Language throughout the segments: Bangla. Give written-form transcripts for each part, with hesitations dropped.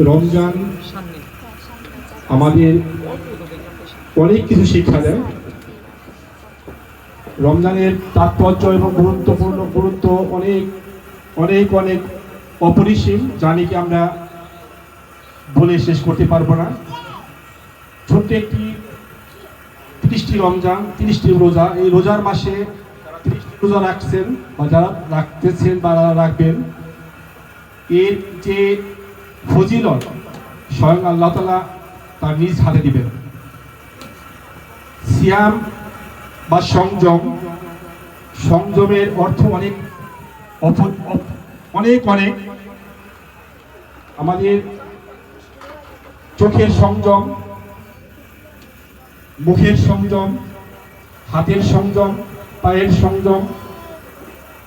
রমজান আমাদের অনেক কিছু শিক্ষা দেয়। রমজানের তাৎপর্য এবং গুরুত্ব অনেক অনেক অনেক অপরিসীম, যা নাকি আমরা বলে শেষ করতে পারবো না। ছোট্ট একটি 30টি রমজান, 30টি রোজা, এই রোজার মাসে 30টি রোজা রাখছেন বা যারা রাখতেছেন বা রাখবেন, এর যে ফজিলত স্বয়ং আল্লাহ তাআলা তার নিজ হাতে দিবেন। সিয়াম বা সংযমের অর্থ অনেক অনেক অনেক। আমাদের চোখের সংযম, মুখের সংযম, হাতের সংযম, পায়ের সংযম।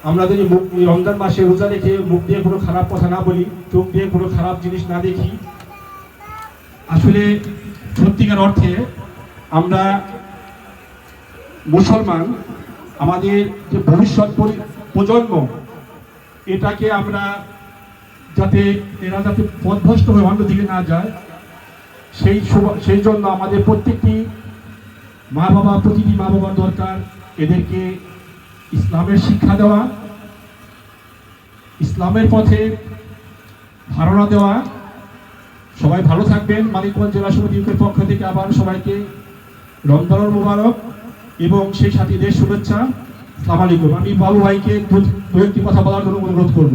আমরা যদি রমজান মাসে রোজা রেখে মুখ দিয়ে কোনো খারাপ কথা না বলি, চোখ দিয়ে কোনো খারাপ জিনিস না দেখি, আসলে সত্যিকার অর্থে আমরা মুসলমান। আমাদের যে ভবিষ্যৎ প্রজন্ম, এটাকে আমরা এরা যাতে পথভ্রষ্ট হয়ে অন্যদিকে না যায়, সেই জন্য আমাদের প্রতিটি মা বাবার দরকার এদেরকে ইসলামের শিক্ষা দেওয়া, ইসলামের পথে ধারণা দেওয়া। সবাই ভালো থাকবেন। মানিকগঞ্জ জেলা সমিতির পক্ষ থেকে আবার সবাইকে রমজানুল মুবারক এবং সেই সাথে ঈদের শুভেচ্ছা। আসসালামু আলাইকুম। আমি বাবু ভাইকে দু একটি কথা বলার জন্য অনুরোধ করব।